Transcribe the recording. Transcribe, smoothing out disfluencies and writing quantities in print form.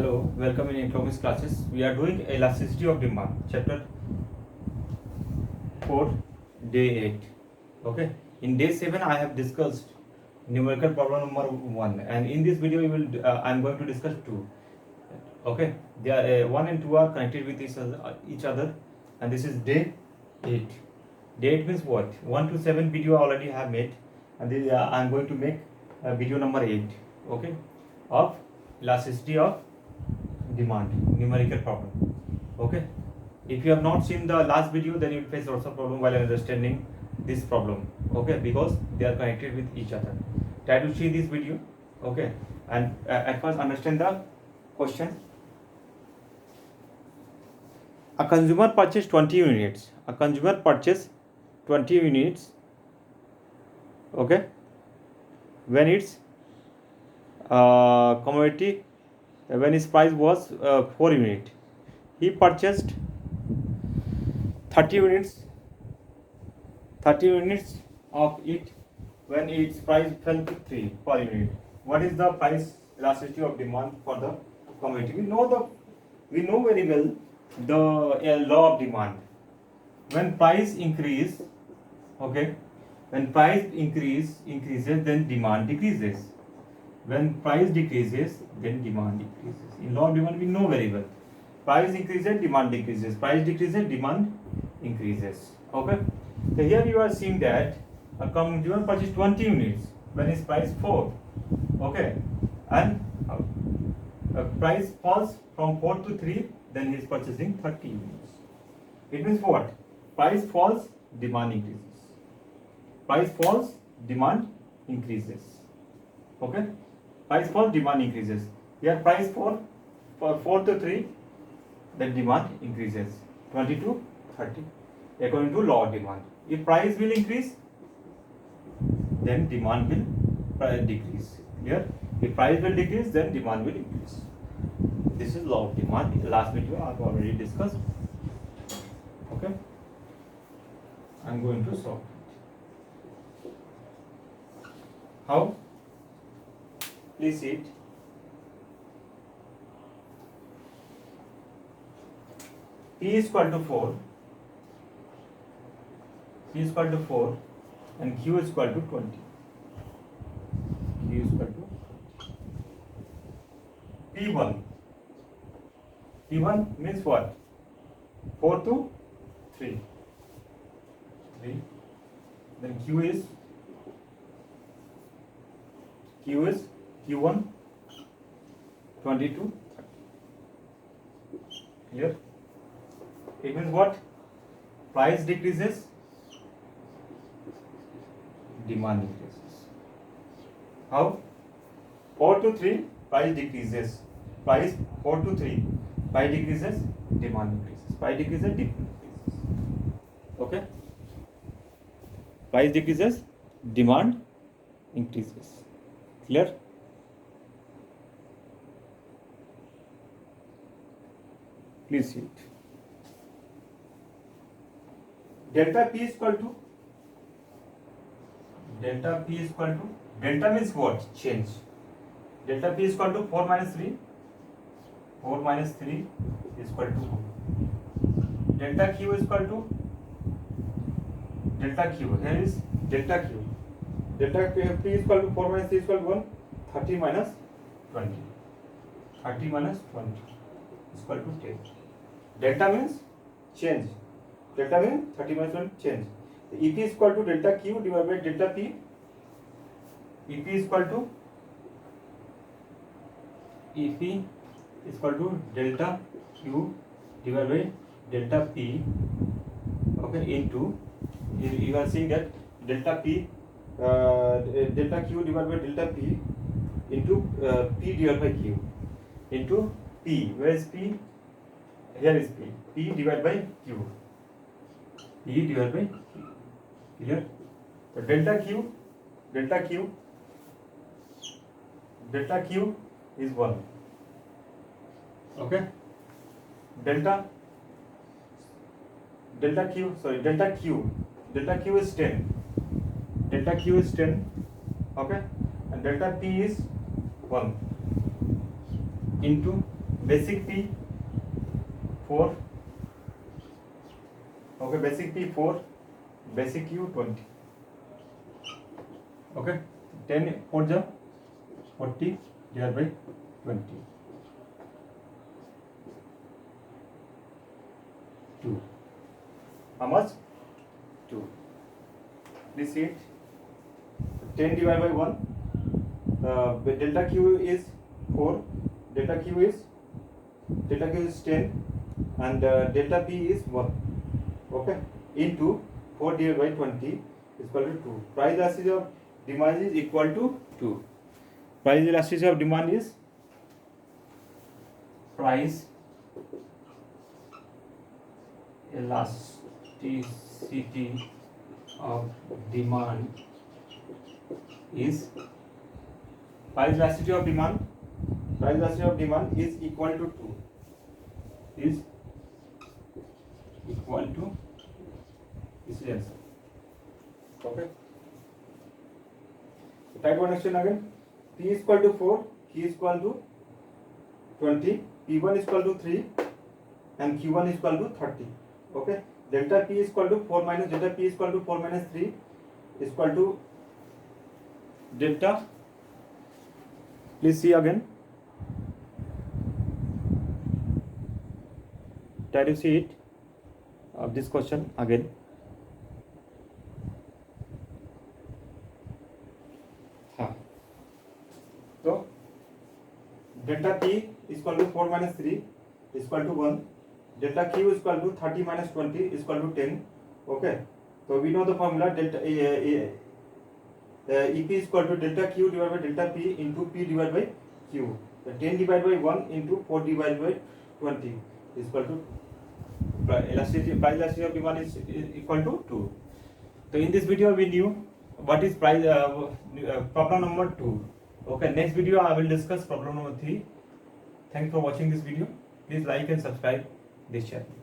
Hello, welcome in economics classes. We are doing elasticity of demand, chapter 4, day 8. Okay, in day 7, I have discussed numerical problem number 1, and in this video, I'm going to discuss 2. Okay, they are 1 and 2 are connected with each other, and this is day 8. Day 8 means what? 1 to 7 video I already have made, and this, I'm going to make video number 8. Okay, of elasticity of demand, numerical problem. Okay, if you have not seen the last video, then you will face lots of problem while understanding this problem. Okay, because they are connected with each other. Try to see this video. Okay, and at first understand the question. A consumer purchased 20 units. A consumer purchased 20 units. Okay, when its commodity, when its price was 4 unit, he purchased 30 units of it when its price fell to 3 per unit. What is the price elasticity of demand for the commodity? We know very well the law of demand. When price increase, okay, when price increases, then demand decreases. When price decreases, then demand decreases. In law of demand, we know very well. Price increases, demand decreases. Price decreases, demand increases. Okay. So here you are seeing that a consumer purchased 20 units when its price 4. Okay, and price falls from 4 to 3, then he is purchasing 30 units. It means what? Price falls, demand increases. Price falls, demand increases. Okay, price falls, demand increases. Here price for 4 to 3, then demand increases 20 to 30 according to law of demand. If price will increase, then demand will decrease. Here, if price will decrease, then demand will increase. This is law of demand. Last video I have already discussed. Okay, I am going to solve it. How? Please see it. P is equal to 4. P is equal to 4 and Q is equal to 20. Q is equal to P1. P1 means what? 4 to 3. 3. Then Q is Q1 20 to 30. Clear? It means what? Price decreases, demand increases. How? 4 to 3, price decreases. Price 4 to 3, price decreases, demand increases. Price decreases, demand increases. Okay? Price decreases, demand increases. Clear? Please see it. Delta P is equal to delta means what? Change. Delta P is equal to 4 minus 3. 4 minus 3 is equal to 1. Delta Q is equal to delta Q. Here is delta Q. Delta P is equal to 4 minus 3 is equal to 1. 30 minus 20. 30 minus 20 is equal to 10. Delta means change. Delta means 30 minus 20 change. The EP is equal to delta Q divided by delta P. EP is equal to delta Q divided by delta P. Okay, into you are seeing that delta P, delta Q divided by delta P into P divided by Q into P. Where is P? Here is P. P divided by Q. P divided by Q. Clear? So delta Q is 1. Okay? Delta Q is 10. Delta Q is 10. Okay? And delta P is 1 into basic P 4, okay, basic P 4, basic Q 20, okay, 10 4 ja 40 divided by 20, 2. How much? 2. Please see it. 10 divided by 1. Delta Q is 4. Delta Q is 10, and delta P is 1. Okay. Into 4 divided by 20 is equal to 2. Price elasticity of demand is equal to 2. Price elasticity of demand is price elasticity of demand is price elasticity of demand is equal to 2, is equal to this is answer. Okay, try to understand again. P is equal to 4, Q is equal to 20, P1 is equal to 3, and Q1 is equal to 30. Okay, delta P is equal to 4 minus delta P is equal to 4 minus 3 is equal to delta. Please see again. Try to see it of this question again. So delta P is equal to 4 minus 3 is equal to 1. Delta Q is equal to 30 minus 20 is equal to 10. Okay, so we know the formula. Delta EP is equal to delta Q divided by delta P into P divided by Q. So 10 divided by 1 into 4 divided by 20 is equal to price elasticity of demand is equal to 2. So in this video we knew what is price problem number 2. Okay, next video I will discuss problem number 3. Thanks for watching this video. Please like and subscribe this channel.